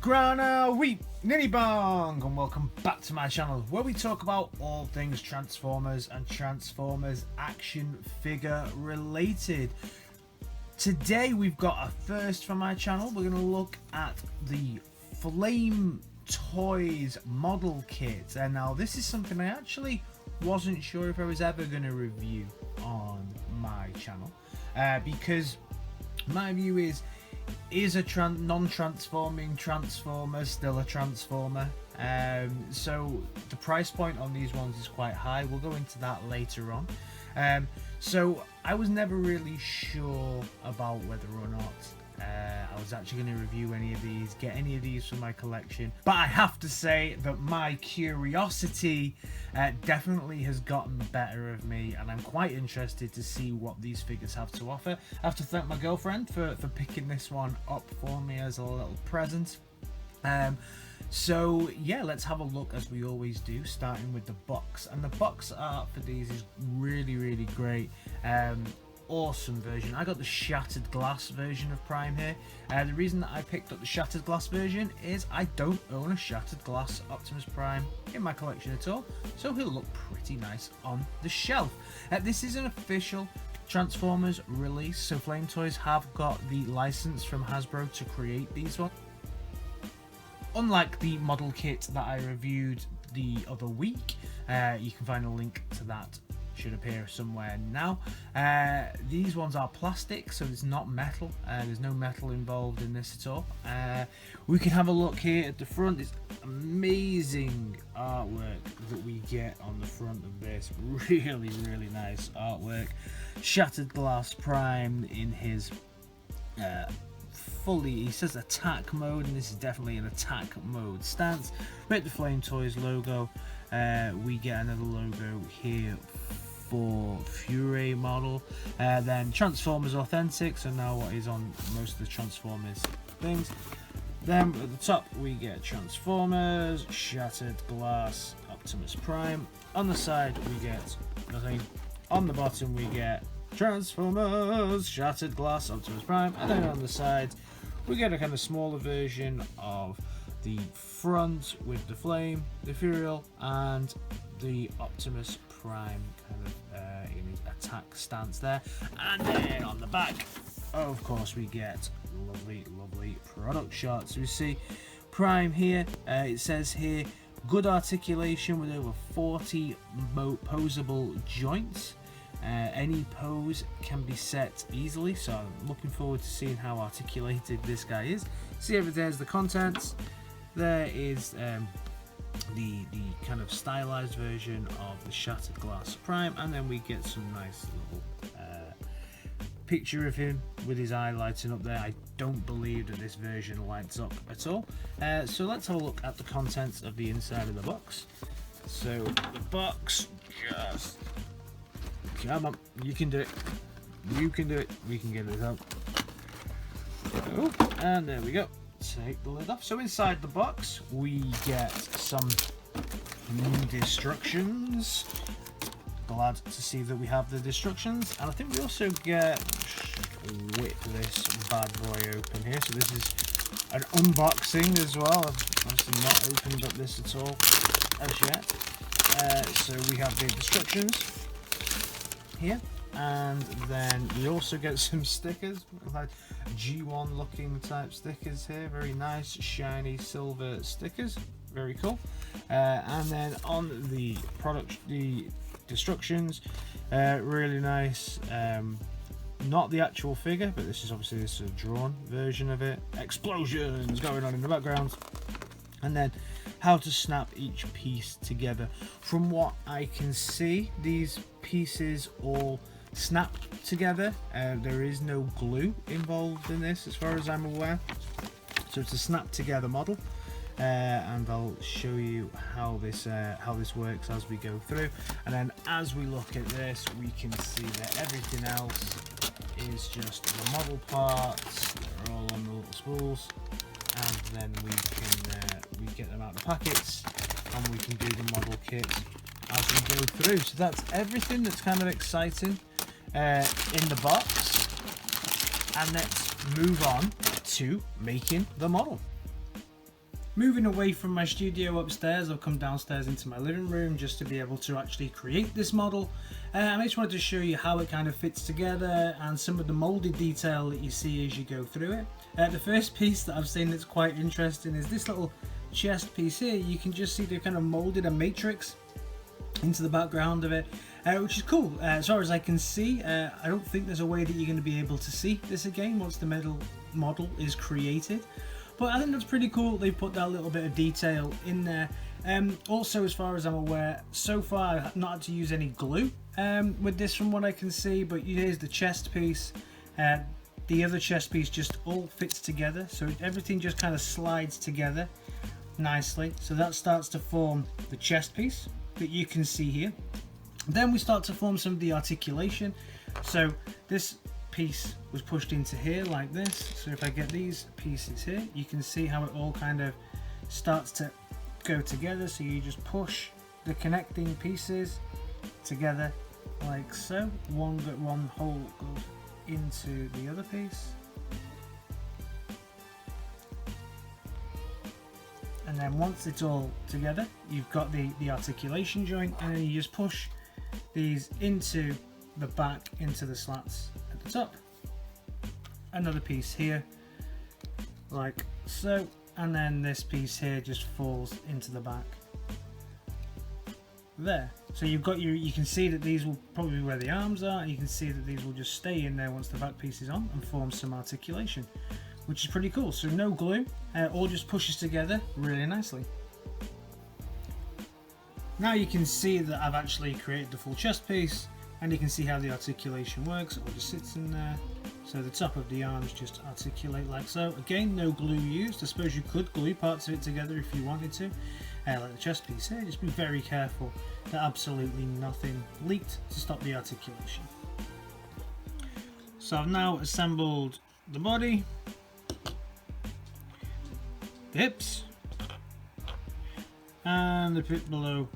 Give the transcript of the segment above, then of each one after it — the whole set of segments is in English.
Grana Weep Nitty Bong, and welcome back to my channel where we talk about all things Transformers and Transformers action figure related. Today we've got a first for my channel. We're going to look at the Flame Toys model kit, and now this is something I actually wasn't sure if I was ever going to review on my channel, because my view is a non-transforming Transformer still a Transformer? So the price point on these ones is quite high. We'll go into that later on. So I was never really sure about whether or not I was actually going to review any of these, get any of these from my collection. But I have to say that my curiosity definitely has gotten the better of me, and I'm quite interested to see what these figures have to offer. I have to thank my girlfriend for picking this one up for me as a little present. So yeah, let's have a look as we always do, starting with the box. And the box art for these is really great. Awesome version. I got the shattered glass version of Prime here. The reason that I picked up the shattered glass version is I don't own a shattered glass Optimus Prime in my collection at all, so he'll look pretty nice on the shelf. This is an official Transformers release, so Flame Toys have got the license from Hasbro to create these ones. Unlike the model kit that I reviewed the other week, you can find a link to that, should appear somewhere now. These ones are plastic, so it's not metal. There's no metal involved in this at all. We can have a look here at the front. It's amazing artwork that we get on the front of this. Really nice artwork. Shattered Glass Prime in his he says attack mode, and this is definitely an attack mode stance. With the Flame Toys logo, we get another logo here for Fury model. Then Transformers Authentic, so now what is on most of the Transformers things. Then at the top we get Transformers, Shattered Glass, Optimus Prime. On the side we get nothing. On the bottom we get Transformers, Shattered Glass, Optimus Prime, and then on the side we get a kind of smaller version of the front with the Flame, the Furial, and the Optimus Prime kind of in his attack stance there. And then on the back, of course, we get lovely product shots. We see Prime here. It says here, good articulation with over 40 posable joints. Any pose can be set easily, so I'm looking forward to seeing how articulated this guy is. See, there's the contents. There is the kind of stylized version of the Shattered Glass Prime, and then we get some nice little picture of him with his eye lighting up there. I don't believe that this version lights up at all. So let's have a look at the contents of the inside of the box. So the box, just come on, you can do it. You can do it. We can get it out. Oh, and there we go. Take the lid off. So inside the box we get some new instructions. Glad to see that we have the instructions, and I think we also get, whip this bad boy open here. So this is an unboxing as well. I've obviously not opened up this at all as yet. So we have the instructions here, and then we also get some stickers, like G1 looking type stickers here. Very nice shiny silver stickers, very cool. And then on the product, the instructions, really nice. Not the actual figure, but this is obviously this a drawn version of it. Explosions going on in the background, and then how to snap each piece together. From what I can see, these pieces all snap together. There is no glue involved in this as far as I'm aware, so it's a snap together model. And I'll show you how this works as we go through. And then as we look at this, we can see that everything else is just the model parts. They're all on the little spools, and then we get them out of the packets, and we can do the model kit as we go through. So that's everything that's kind of exciting in the box, and let's move on to making the model. Moving away from my studio upstairs, I've come downstairs into my living room just to be able to actually create this model. And I just wanted to show you how it kind of fits together and some of the moulded detail that you see as you go through it. The first piece that I've seen that's quite interesting is this little chest piece here. You can just see they've kind of moulded a matrix into the background of it, which is cool. As far as I can see, I don't think there's a way that you're going to be able to see this again once the model is created. But I think that's pretty cool. They put that little bit of detail in there. Also, as far as I'm aware, so far I've not had to use any glue with this from what I can see. But here's the chest piece. The other chest piece just all fits together. So everything just kind of slides together nicely. So that starts to form the chest piece that you can see here. Then we start to form some of the articulation. So this piece was pushed into here like this. So if I get these pieces here, you can see how it all kind of starts to go together. So you just push the connecting pieces together like so. One hole goes into the other piece, and then once it's all together, you've got the articulation joint, and then you just push these into the back, into the slats at the top. Another piece here like so, and then this piece here just falls into the back there. So you've got you can see that these will probably be where the arms are, and you can see that these will just stay in there once the back piece is on and form some articulation, which is pretty cool. So no glue, all just pushes together really nicely. Now you can see that I've actually created the full chest piece, and you can see how the articulation works. It all just sits in there. So the top of the arms just articulate like so. Again, no glue used. I suppose you could glue parts of it together if you wanted to. Like the chest piece here, just be very careful that absolutely nothing leaked to stop the articulation. So I've now assembled the body, the hips, and the bit below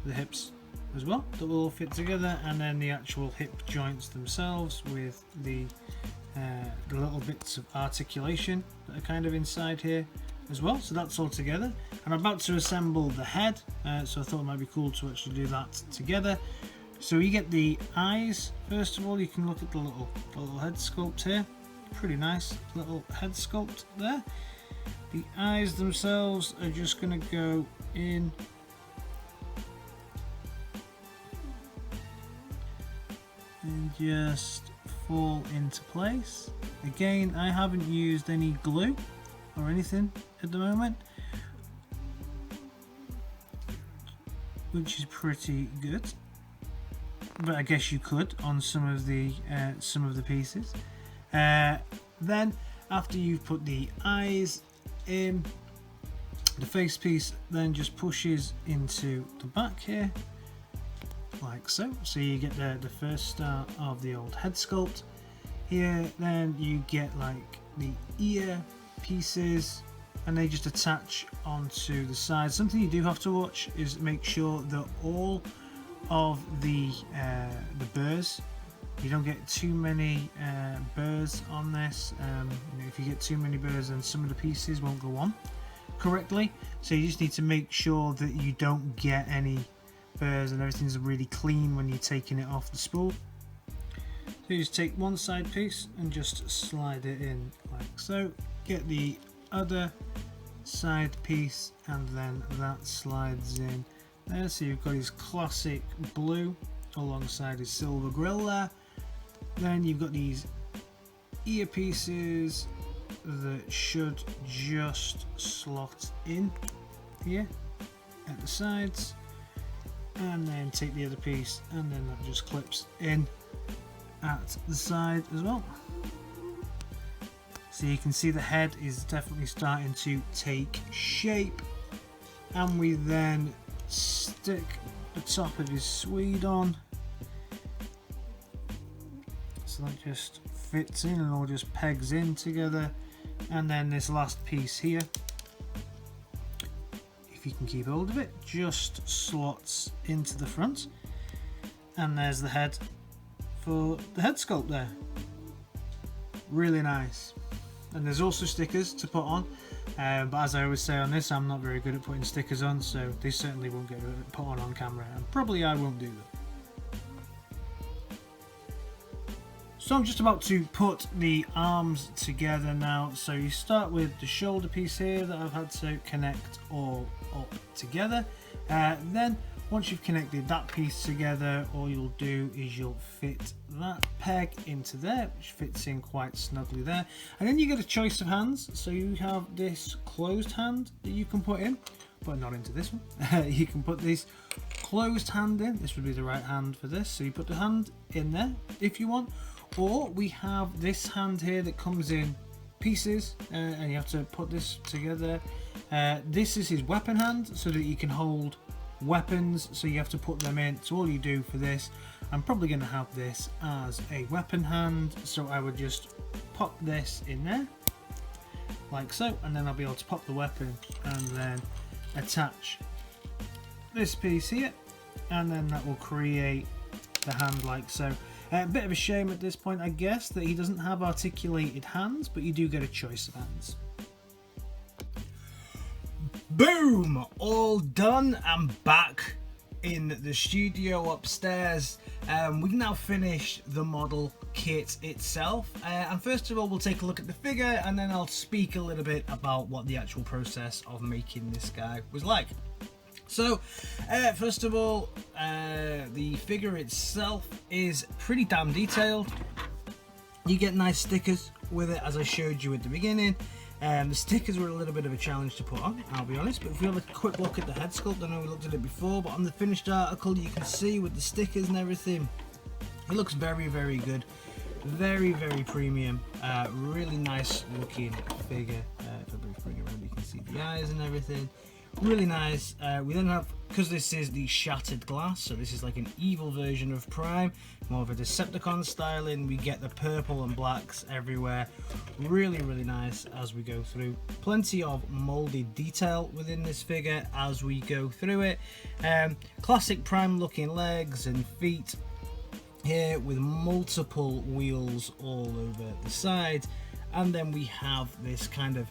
the hips as well, that will all fit together, and then the actual hip joints themselves with the little bits of articulation that are kind of inside here as well. So that's all together. I'm about to assemble the head, so I thought it might be cool to actually do that together. So you get the eyes. First of all, you can look at the little head sculpt here. Pretty nice little head sculpt there. The eyes themselves are just going to go in and just fall into place. Again, I haven't used any glue or anything at the moment, which is pretty good, but I guess you could on some of the pieces. Then after you've put the eyes in, the face piece then just pushes into the back here like so. So you get the first start of the old head sculpt here. Then you get like the ear pieces, and they just attach onto the side. Something you do have to watch is make sure that all of the burrs, you don't get too many burrs on this. If you get too many burrs, then some of the pieces won't go on correctly. So you just need to make sure that you don't get any burrs and everything's really clean when you're taking it off the spool. So you just take one side piece and just slide it in like so. Get the other side piece, and then that slides in there. So you've got his classic blue alongside his silver grill there. Then you've got these ear pieces that should just slot in here at the sides, and then take the other piece, and then that just clips in at the side as well. So you can see the head is definitely starting to take shape, and we then stick the top of his Swede on, so that just fits in and all just pegs in together. And then this last piece here, if you can keep hold of it, just slots into the front, and there's the head for the head sculpt there. Really nice. And there's also stickers to put on But as I always say on this, I'm not very good at putting stickers on, so they certainly won't get put on camera, and probably I won't do that. So I'm just about to put the arms together now. So you start with the shoulder piece here that I've had to connect all up together. Then once you've connected that piece together, all you'll do is you'll fit that peg into there, which fits in quite snugly there. And then you get a choice of hands. So you have this closed hand that you can put in, but not into this one. You can put this closed hand in. This would be the right hand for this. So you put the hand in there if you want. Or we have this hand here that comes in pieces, and you have to put this together. This is his weapon hand, so that you can hold weapons, so you have to put them in. So all you do for this, I'm probably going to have this as a weapon hand, so I would just pop this in there like so, and then I'll be able to pop the weapon and then attach this piece here, and then that will create the hand like so. A bit of a shame at this point, I guess, that he doesn't have articulated hands, but you do get a choice of hands. Boom! All done. I'm back in the studio upstairs. We've now finished the model kit itself. And first of all, we'll take a look at the figure, and then I'll speak a little bit about what the actual process of making this guy was like. So, first of all, the figure itself is pretty damn detailed. You get nice stickers with it, as I showed you at the beginning. The stickers were a little bit of a challenge to put on, I'll be honest, but if we have a quick look at the head sculpt, I know we looked at it before, but on the finished article you can see with the stickers and everything, it looks very, very good. Very, very premium. Really nice looking figure. If I bring it around, you can see the eyes and everything. Really nice. We then have, because this is the shattered glass, so this is like an evil version of Prime, more of a Decepticon styling. We get the purple and blacks everywhere. Really, really nice as we go through. Plenty of molded detail within this figure as we go through it. Classic Prime looking legs and feet here with multiple wheels all over the side. And then we have this kind of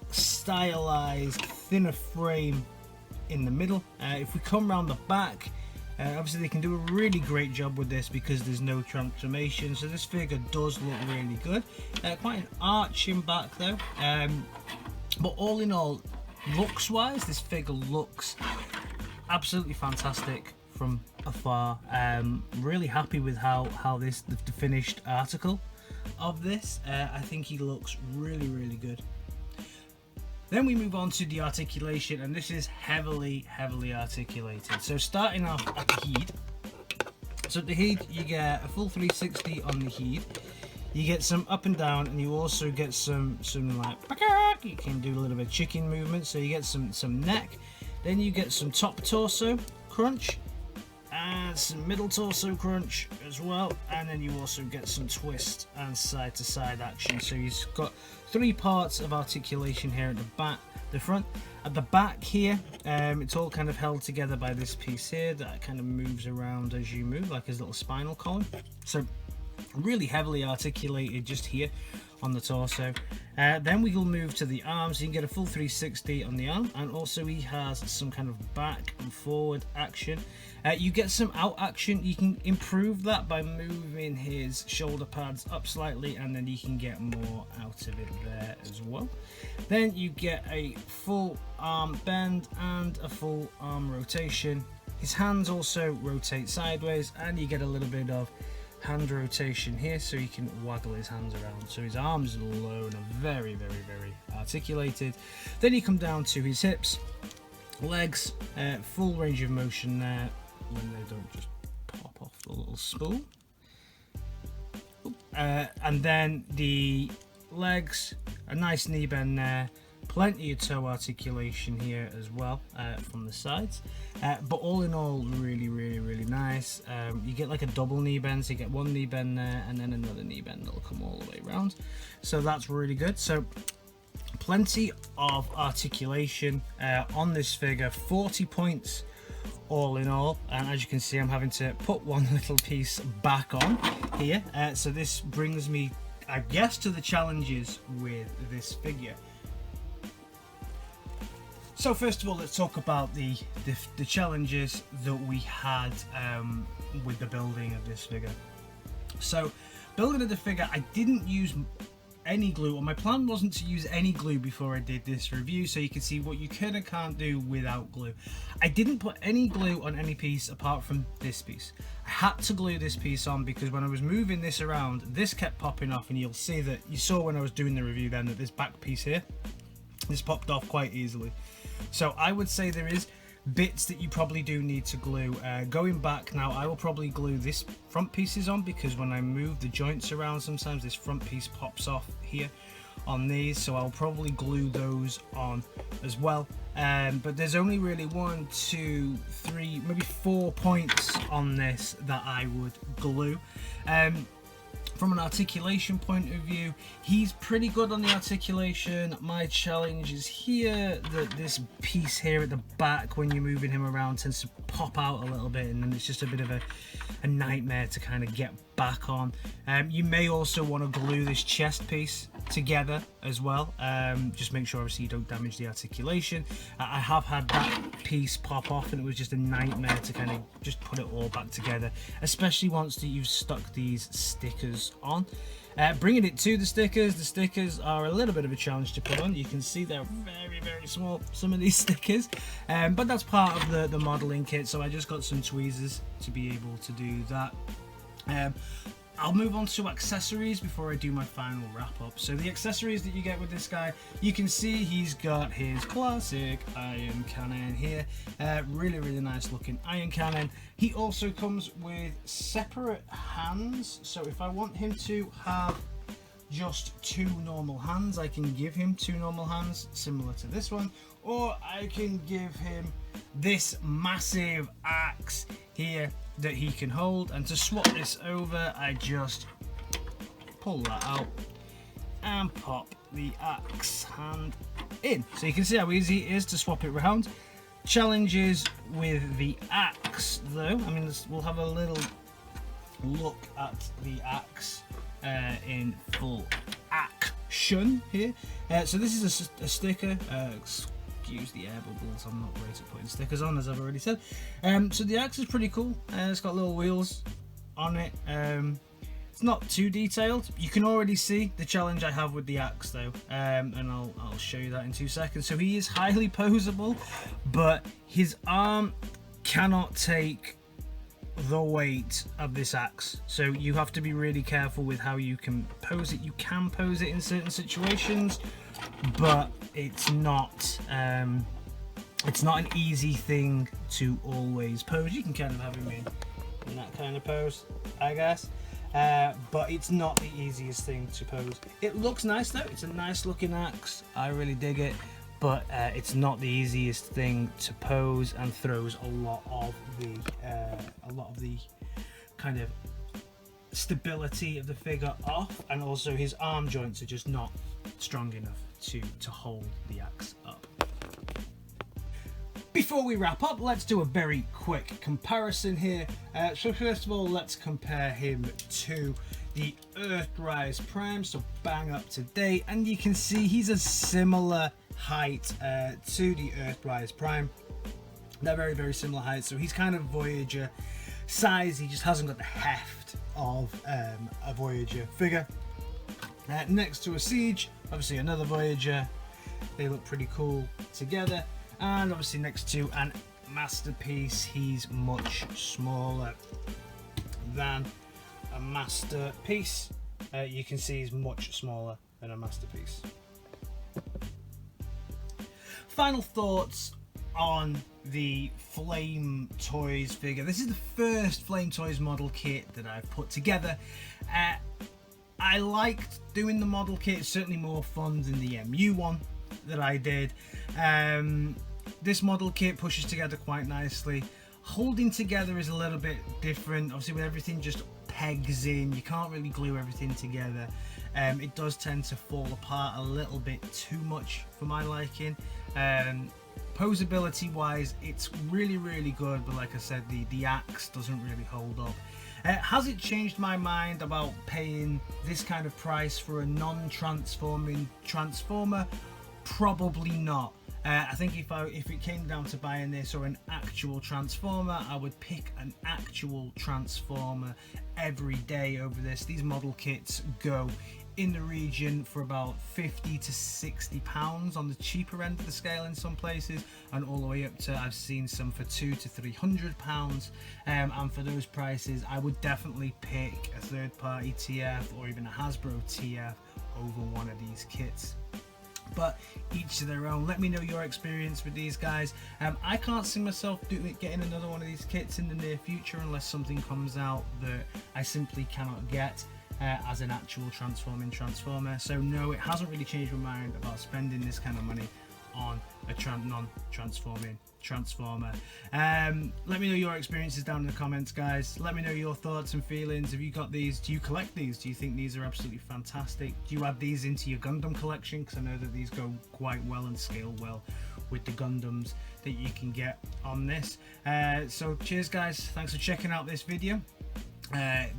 stylized thinner frame in the middle. If we come around the back, obviously they can do a really great job with this because there's no transformation, so this figure does look really good. Quite an arch in back though, but all in all, looks wise, this figure looks absolutely fantastic from afar. Really happy with how the finished article of this. I think he looks really, really good. Then we move on to the articulation, and this is heavily articulated. So starting off at the head. So at the head you get a full 360 on the head. You get some up and down, and you also get some like, you can do a little bit of chicken movement, so you get some neck. Then you get some top torso crunch, and some middle torso crunch as well, and then you also get some twist and side to side action. So you've got 3 parts of articulation here at the back, the front. At the back here, it's all kind of held together by this piece here that kind of moves around as you move, like his little spinal column. So really heavily articulated just here on the torso. Then we will move to the arms. You can get a full 360 on the arm, and also he has some kind of back and forward action. You get some out action. You can improve that by moving his shoulder pads up slightly, and then you can get more out of it there as well. Then you get a full arm bend and a full arm rotation. His hands also rotate sideways, and you get a little bit of hand rotation here, so you can waggle his hands around. So his arms alone are very, very, very articulated. Then you come down to his hips, legs, full range of motion there when they don't just pop off the little spool. And then the legs, a nice knee bend there, plenty of toe articulation here as well from the sides, but all in all really, really, really nice. You get like a double knee bend, so you get one knee bend there and then another knee bend that'll come all the way around, so that's really good. So plenty of articulation on this figure, 40 points all in all, and as you can see I'm having to put one little piece back on here, so this brings me I guess, to the challenges with this figure. So first of all, let's talk about the challenges that we had with the building of this figure. So building of the figure, I didn't use any glue, or my plan wasn't to use any glue before I did this review, so you can see what you can and can't do without glue. I didn't put any glue on any piece apart from this piece. I had to glue this piece on because when I was moving this around, this kept popping off, and you'll see that, you saw when I was doing the review then, that this back piece here, this popped off quite easily. So I would say there is bits that you probably do need to glue. Going back now, I will probably glue this front pieces on, because when I move the joints around, sometimes this front piece pops off here on these, so I'll probably glue those on as well. But there's only really 1, 2, 3, maybe 4 points on this that I would glue. From an articulation point of view, he's pretty good on the articulation. My challenge is here, that this piece here at the back, when you're moving him around, tends to pop out a little bit, and then it's just a bit of a nightmare to kind of get back on. You may also want to glue this chest piece together as well. Just make sure obviously you don't damage the articulation. I have had that piece pop off, and it was just a nightmare to kind of just put it all back together, especially once that you've stuck these stickers on. Bringing it to the stickers are a little bit of a challenge to put on. You can see they're very, very small, some of these stickers, but that's part of the modeling kit, so I just got some tweezers to be able to do that. I'll move on to accessories before I do my final wrap up. So the accessories that you get with this guy, you can see he's got his classic iron cannon here. Really, really nice looking iron cannon. He also comes with separate hands. So if I want him to have just 2 normal hands, I can give him 2 normal hands, similar to this one. Or I can give him this massive axe here that he can hold, and to swap this over, I just pull that out and pop the axe hand in. So you can see how easy it is to swap it around. Challenges with the axe though, I mean, we'll have a little look at the axe in full action here. So this is a sticker. Excuse the air bubbles, I'm not great at putting stickers on, as I've already said. So the axe is pretty cool. It's got little wheels on it. It's not too detailed. You can already see the challenge I have with the axe though, and I'll show you that in 2 seconds. So he is highly poseable, but his arm cannot take the weight of this axe, so you have to be really careful with how you can pose it. You can pose it in certain situations, but it's not an easy thing to always pose. You can kind of have him in that kind of pose, I guess, but it's not the easiest thing to pose. It looks nice though. It's a nice looking axe. I really dig it, but it's not the easiest thing to pose, and throws a lot of the kind of stability of the figure off, and also his arm joints are just not strong enough to hold the axe up. Before we wrap up, let's do a very quick comparison here. So first of all, let's compare him to the Earthrise Prime, so bang up to date, and you can see he's a similar height to the Earthrise Prime. They're very, very similar heights, so he's kind of Voyager size. He just hasn't got the heft of a Voyager figure. Next to a Siege, obviously another Voyager. They look pretty cool together. And obviously next to an Masterpiece, he's much smaller than a Masterpiece. You can see he's much smaller than a Masterpiece. Final thoughts on the Flame Toys figure. This is the first Flame Toys model kit that I've put together. I liked doing the model kit. It's certainly more fun than the MU one that I did. This model kit pushes together quite nicely. Holding together is a little bit different. Obviously with everything just pegs in, you can't really glue everything together. It does tend to fall apart a little bit too much for my liking. Posability wise, it's really, really good, but like I said, the axe doesn't really hold up. Has it changed my mind about paying this kind of price for a non-transforming Transformer? Probably not. I think if it came down to buying this or an actual Transformer, I would pick an actual Transformer every day over this. These model kits go in the region for about 50 to 60 pounds on the cheaper end of the scale in some places, and all the way up to, I've seen some for 200 to 300 pounds. And for those prices, I would definitely pick a third-party TF or even a Hasbro TF over one of these kits. But each to their own. Let me know your experience with these guys. I can't see myself getting another one of these kits in the near future unless something comes out that I simply cannot get as an actual transforming Transformer. So no, it hasn't really changed my mind about spending this kind of money on a non-transforming Transformer. Let me know your experiences down in the comments, guys. Let me know your thoughts and feelings. Have you got these? Do you collect these? Do you think these are absolutely fantastic? Do you add these into your Gundam collection? Because I know that these go quite well and scale well with the Gundams that you can get on this. So cheers, guys. Thanks for checking out this video.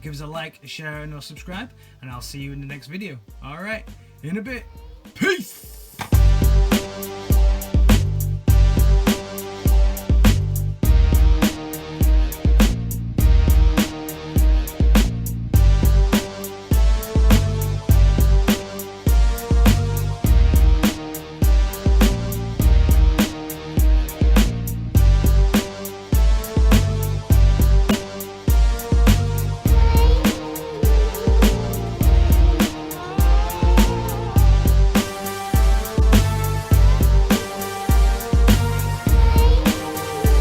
Give us a like, a share, and a subscribe, and I'll see you in the next video. Alright, in a bit. Peace!